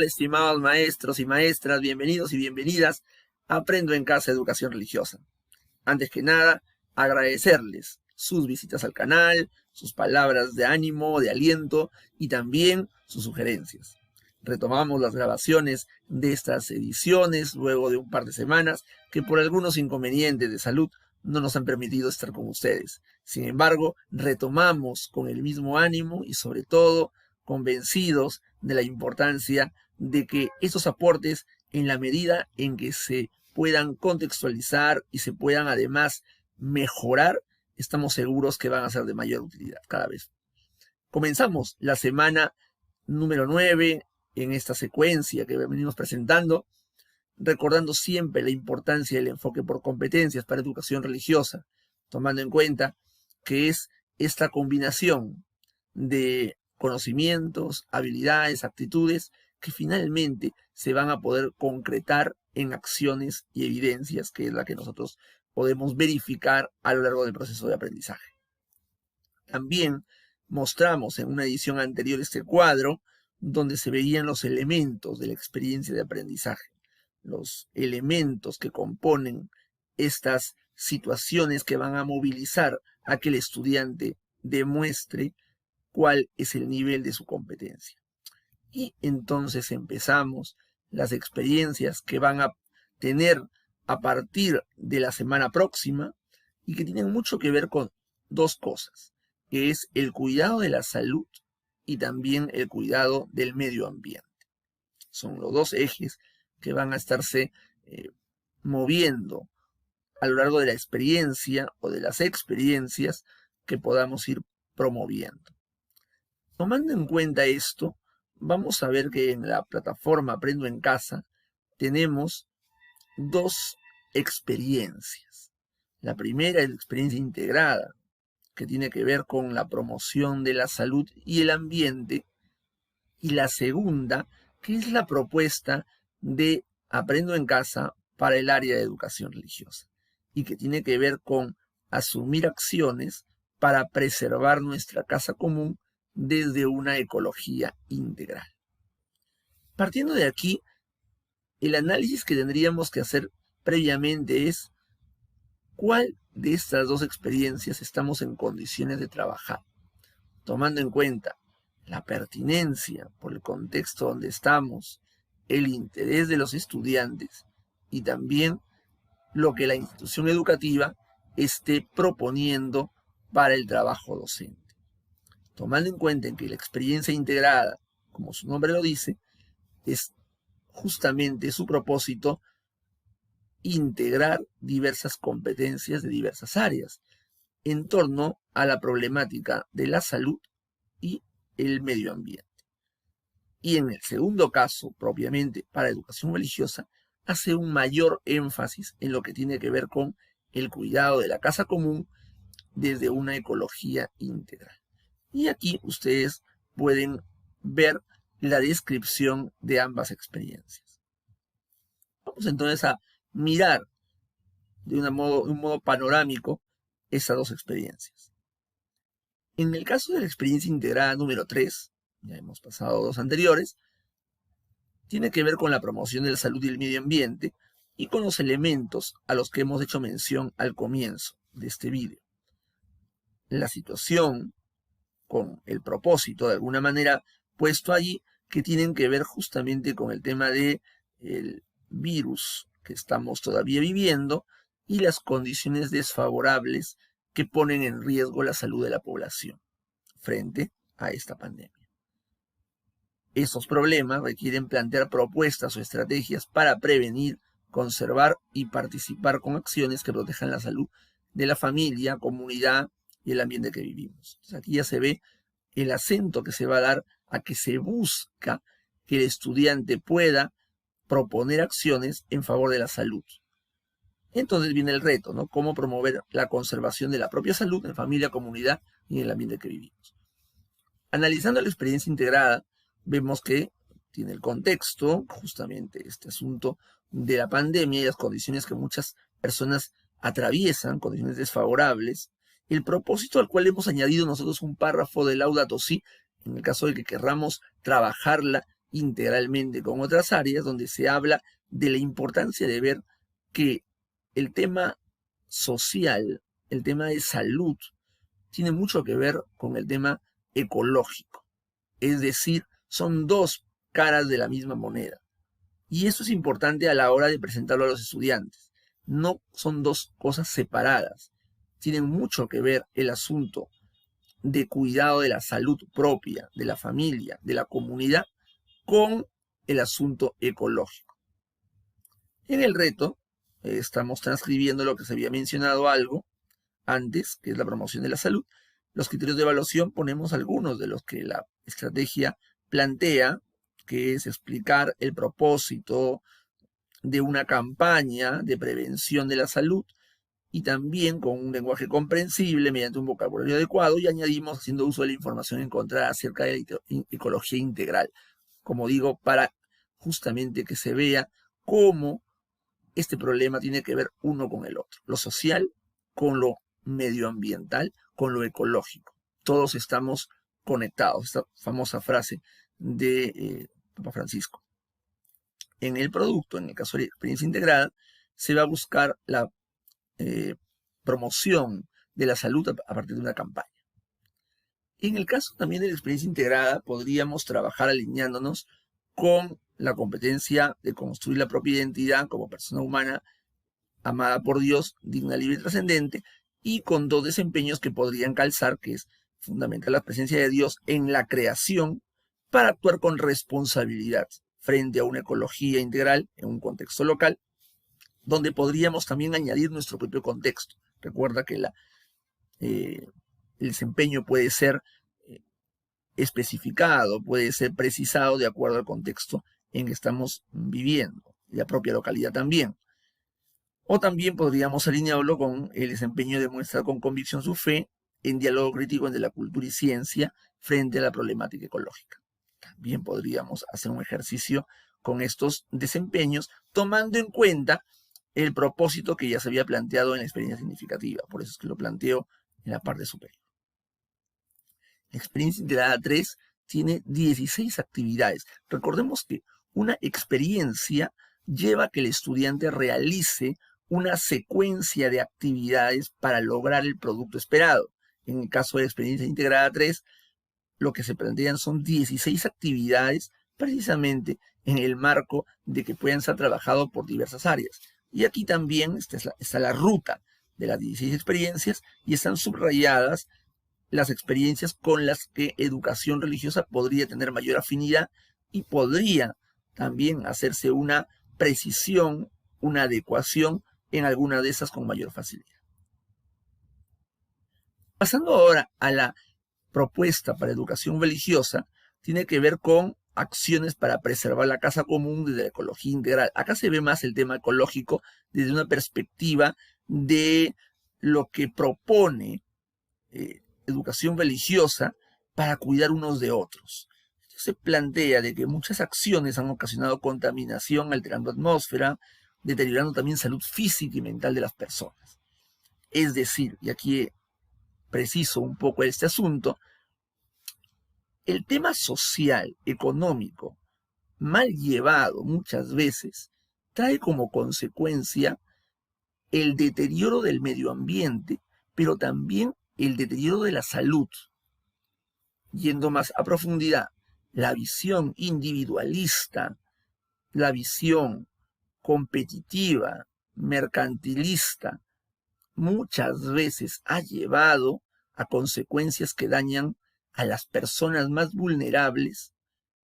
Hola, estimados maestros y maestras, bienvenidos y bienvenidas a Aprendo en Casa Educación Religiosa. Antes que nada, agradecerles sus visitas al canal, sus palabras de ánimo, de aliento y también sus sugerencias. Retomamos las grabaciones de estas ediciones luego de un par de semanas que por algunos inconvenientes de salud no nos han permitido estar con ustedes. Sin embargo, retomamos con el mismo ánimo y sobre todo convencidos de la importancia de que estos aportes, en la medida en que se puedan contextualizar y se puedan además mejorar, estamos seguros que van a ser de mayor utilidad cada vez. Comenzamos la semana número 9 en esta secuencia que venimos presentando, recordando siempre la importancia del enfoque por competencias para educación religiosa, tomando en cuenta que es esta combinación de conocimientos, habilidades, actitudes que finalmente se van a poder concretar en acciones y evidencias, que es la que nosotros podemos verificar a lo largo del proceso de aprendizaje. También mostramos en una edición anterior este cuadro donde se veían los elementos de la experiencia de aprendizaje, los elementos que componen estas situaciones que van a movilizar a que el estudiante demuestre cuál es el nivel de su competencia. Y entonces empezamos las experiencias que van a tener a partir de la semana próxima y que tienen mucho que ver con dos cosas, que es el cuidado de la salud y también el cuidado del medio ambiente. Son los dos ejes que van a estarse moviendo a lo largo de la experiencia o de las experiencias que podamos ir promoviendo. Tomando en cuenta esto, vamos a ver que en la plataforma Aprendo en Casa tenemos dos experiencias. La primera es la experiencia integrada, que tiene que ver con la promoción de la salud y el ambiente. Y la segunda, que es la propuesta de Aprendo en Casa para el área de educación religiosa, y que tiene que ver con asumir acciones para preservar nuestra casa común desde una ecología integral. Partiendo de aquí, el análisis que tendríamos que hacer previamente es cuál de estas dos experiencias estamos en condiciones de trabajar, tomando en cuenta la pertinencia por el contexto donde estamos, el interés de los estudiantes y también lo que la institución educativa esté proponiendo para el trabajo docente. Tomando en cuenta que la experiencia integrada, como su nombre lo dice, es justamente su propósito integrar diversas competencias de diversas áreas en torno a la problemática de la salud y el medio ambiente. Y en el segundo caso, propiamente para educación religiosa, hace un mayor énfasis en lo que tiene que ver con el cuidado de la casa común desde una ecología integral. Y aquí ustedes pueden ver la descripción de ambas experiencias. Vamos entonces a mirar de un modo panorámico estas dos experiencias. En el caso de la experiencia integrada número 3, ya hemos pasado dos anteriores, tiene que ver con la promoción de la salud y el medio ambiente y con los elementos a los que hemos hecho mención al comienzo de este vídeo. La situación con el propósito de alguna manera puesto allí que tienen que ver justamente con el tema del virus que estamos todavía viviendo y las condiciones desfavorables que ponen en riesgo la salud de la población frente a esta pandemia. Estos problemas requieren plantear propuestas o estrategias para prevenir, conservar y participar con acciones que protejan la salud de la familia, comunidad y el ambiente que vivimos. Entonces aquí ya se ve el acento que se va a dar a que se busca que el estudiante pueda proponer acciones en favor de la salud. Entonces viene el reto, ¿no? Cómo promover la conservación de la propia salud en familia, comunidad y en el ambiente que vivimos. Analizando la experiencia integrada, vemos que tiene el contexto, justamente este asunto de la pandemia y las condiciones que muchas personas atraviesan, condiciones desfavorables, el propósito al cual hemos añadido nosotros un párrafo de Laudato Si, en el caso de que querramos trabajarla integralmente con otras áreas, donde se habla de la importancia de ver que el tema social, el tema de salud, tiene mucho que ver con el tema ecológico. Es decir, son dos caras de la misma moneda. Y eso es importante a la hora de presentarlo a los estudiantes. No son dos cosas separadas. Tienen mucho que ver el asunto de cuidado de la salud propia, de la familia, de la comunidad, con el asunto ecológico. En el reto estamos transcribiendo lo que se había mencionado algo antes, que es la promoción de la salud. Los criterios de evaluación ponemos algunos de los que la estrategia plantea, que es explicar el propósito de una campaña de prevención de la salud y también con un lenguaje comprensible mediante un vocabulario adecuado, y añadimos haciendo uso de la información encontrada acerca de la ecología integral. Como digo, para justamente que se vea cómo este problema tiene que ver uno con el otro, lo social con lo medioambiental, con lo ecológico. Todos estamos conectados, esta famosa frase de Papa Francisco. En el producto, en el caso de la experiencia integrada, se va a buscar la promoción de la salud a partir de una campaña. En el caso también de la experiencia integrada, podríamos trabajar alineándonos con la competencia de construir la propia identidad como persona humana amada por Dios, digna, libre y trascendente, y con dos desempeños que podrían calzar, que es fundamental la presencia de Dios en la creación para actuar con responsabilidad frente a una ecología integral en un contexto local, donde podríamos también añadir nuestro propio contexto. Recuerda que el desempeño puede ser especificado, puede ser precisado de acuerdo al contexto en que estamos viviendo, y la propia localidad también. O también podríamos alinearlo con el desempeño de mostrar con convicción su fe en diálogo crítico entre la cultura y ciencia frente a la problemática ecológica. También podríamos hacer un ejercicio con estos desempeños, tomando en cuenta el propósito que ya se había planteado en la experiencia significativa. Por eso es que lo planteo en la parte superior. La experiencia integrada 3 tiene 16 actividades. Recordemos que una experiencia lleva a que el estudiante realice una secuencia de actividades para lograr el producto esperado. En el caso de la experiencia integrada 3, lo que se plantean son 16 actividades precisamente en el marco de que puedan ser trabajados por diversas áreas. Y aquí también está la ruta de las 16 experiencias y están subrayadas las experiencias con las que educación religiosa podría tener mayor afinidad y podría también hacerse una precisión, una adecuación en alguna de esas con mayor facilidad. Pasando ahora a la propuesta para educación religiosa, tiene que ver con acciones para preservar la casa común desde la ecología integral. Acá se ve más el tema ecológico desde una perspectiva de lo que propone educación religiosa para cuidar unos de otros. Se plantea de que muchas acciones han ocasionado contaminación, alterando atmósfera, deteriorando también salud física y mental de las personas. Es decir, y aquí preciso un poco este asunto, el tema social, económico, mal llevado muchas veces, trae como consecuencia el deterioro del medio ambiente, pero también el deterioro de la salud. Yendo más a profundidad, la visión individualista, la visión competitiva, mercantilista, muchas veces ha llevado a consecuencias que dañan a las personas más vulnerables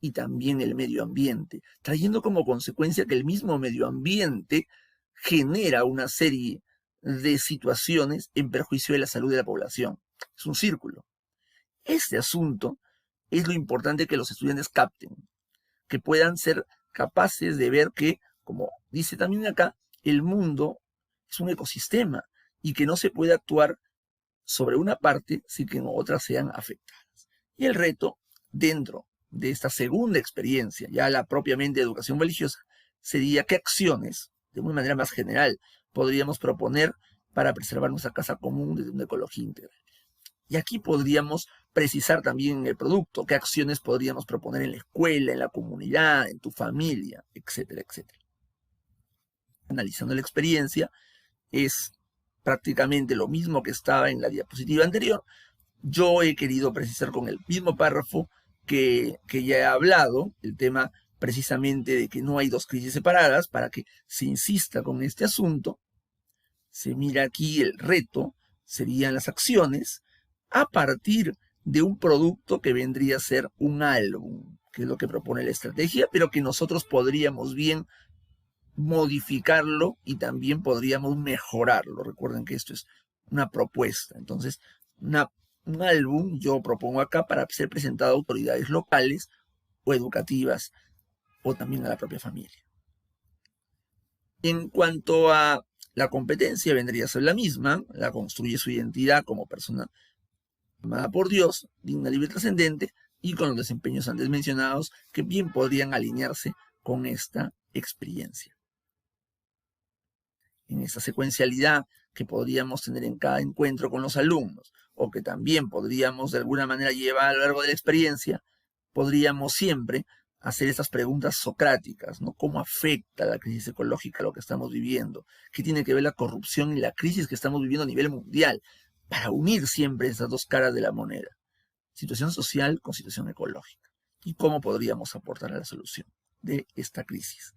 y también el medio ambiente, trayendo como consecuencia que el mismo medio ambiente genera una serie de situaciones en perjuicio de la salud de la población. Es un círculo. Este asunto es lo importante que los estudiantes capten, que puedan ser capaces de ver que, como dice también acá, el mundo es un ecosistema y que no se puede actuar sobre una parte sin que otras sean afectadas. Y el reto dentro de esta segunda experiencia, ya la propiamente educación religiosa, sería qué acciones, de una manera más general, podríamos proponer para preservar nuestra casa común desde una ecología integral. Y aquí podríamos precisar también el producto, qué acciones podríamos proponer en la escuela, en la comunidad, en tu familia, etcétera, etcétera. Analizando la experiencia, es prácticamente lo mismo que estaba en la diapositiva anterior. Yo he querido precisar con el mismo párrafo que ya he hablado, el tema precisamente de que no hay dos crisis separadas, para que se insista con este asunto. Se mira aquí el reto, serían las acciones, a partir de un producto que vendría a ser un álbum, que es lo que propone la estrategia, pero que nosotros podríamos bien modificarlo y también podríamos mejorarlo. Recuerden que esto es una propuesta. Entonces, un álbum yo propongo acá para ser presentado a autoridades locales o educativas o también a la propia familia. En cuanto a la competencia, vendría a ser la misma. La construye su identidad como persona amada por Dios, digna, libre y trascendente, y con los desempeños antes mencionados que bien podrían alinearse con esta experiencia. En esta secuencialidad que podríamos tener en cada encuentro con los alumnos, o que también podríamos de alguna manera llevar a lo largo de la experiencia, podríamos siempre hacer estas preguntas socráticas, ¿no? ¿Cómo afecta la crisis ecológica a lo que estamos viviendo? ¿Qué tiene que ver la corrupción y la crisis que estamos viviendo a nivel mundial? Para unir siempre estas dos caras de la moneda, situación social con situación ecológica. ¿Y cómo podríamos aportar a la solución de esta crisis?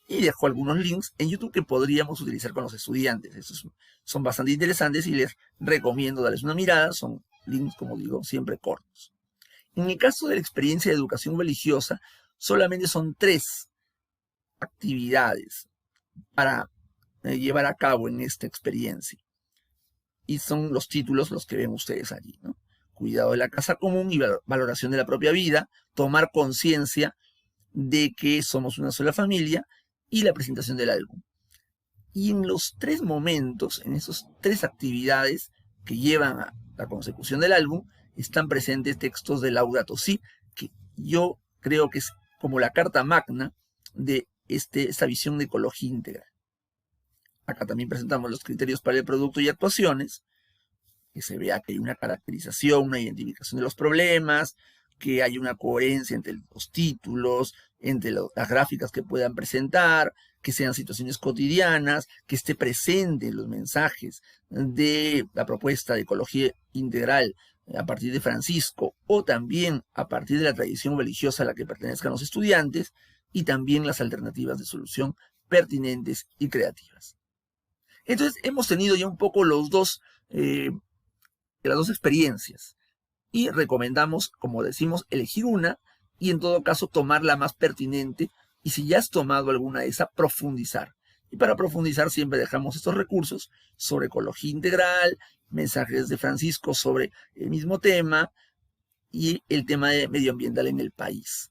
Y dejo algunos links en YouTube que podríamos utilizar con los estudiantes. Estos son bastante interesantes y les recomiendo darles una mirada. Son links, como digo, siempre cortos. En el caso de la experiencia de educación religiosa, solamente son 3 actividades para llevar a cabo en esta experiencia. Y son los títulos los que ven ustedes allí, ¿no? Cuidado de la casa común y valoración de la propia vida, tomar conciencia de que somos una sola familia y la presentación del álbum. Y en los 3 momentos, en esas 3 actividades que llevan a la consecución del álbum, están presentes textos de Laudato Si, que yo creo que es como la carta magna de esta visión de ecología integral. Acá también presentamos los criterios para el producto y actuaciones, que se vea que hay una caracterización, una identificación de los problemas, que hay una coherencia entre los títulos, entre las gráficas que puedan presentar, que sean situaciones cotidianas, que esté presente en los mensajes de la propuesta de ecología integral a partir de Francisco o también a partir de la tradición religiosa a la que pertenezcan los estudiantes, y también las alternativas de solución pertinentes y creativas. Entonces hemos tenido ya un poco las dos experiencias y recomendamos, como decimos, elegir una y en todo caso tomar la más pertinente, y si ya has tomado alguna de esas, profundizar. Y para profundizar siempre dejamos estos recursos sobre ecología integral, mensajes de Francisco sobre el mismo tema y el tema de medioambiental en el país.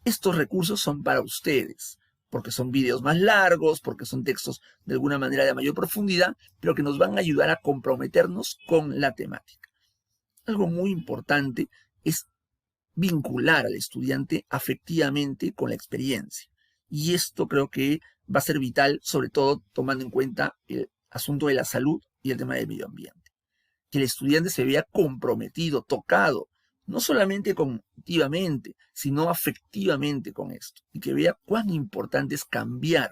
Estos recursos son para ustedes, porque son videos más largos, porque son textos de alguna manera de mayor profundidad, pero que nos van a ayudar a comprometernos con la temática. Algo muy importante es vincular al estudiante afectivamente con la experiencia. Y esto creo que va a ser vital, sobre todo tomando en cuenta el asunto de la salud y el tema del medio ambiente. Que el estudiante se vea comprometido, tocado, no solamente cognitivamente, sino afectivamente con esto. Y que vea cuán importante es cambiar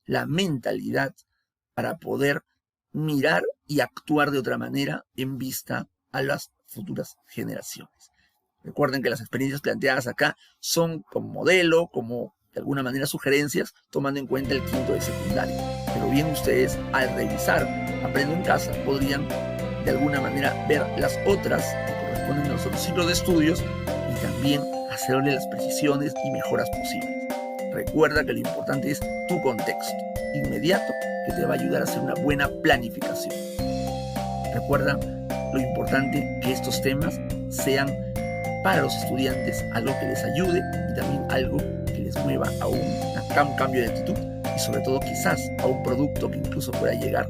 la mentalidad para poder mirar y actuar de otra manera en vista a las futuras generaciones. Recuerden que las experiencias planteadas acá son como modelo, como de alguna manera sugerencias, tomando en cuenta el quinto de secundaria. Pero bien ustedes, al revisar Aprendo en Casa, podrían de alguna manera ver las otras que corresponden a los otros ciclos de estudios y también hacerle las precisiones y mejoras posibles. Recuerda que lo importante es tu contexto inmediato, que te va a ayudar a hacer una buena planificación. Recuerda lo importante que estos temas sean para los estudiantes algo que les ayude y también algo que les mueva a un cambio de actitud y sobre todo quizás a un producto que incluso pueda llegar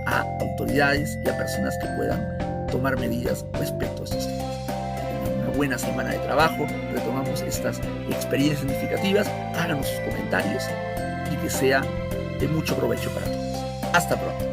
a autoridades y a personas que puedan tomar medidas respecto a estos temas. Que tengan una buena semana de trabajo, retomamos estas experiencias significativas, háganos sus comentarios y que sea de mucho provecho para todos. Hasta pronto.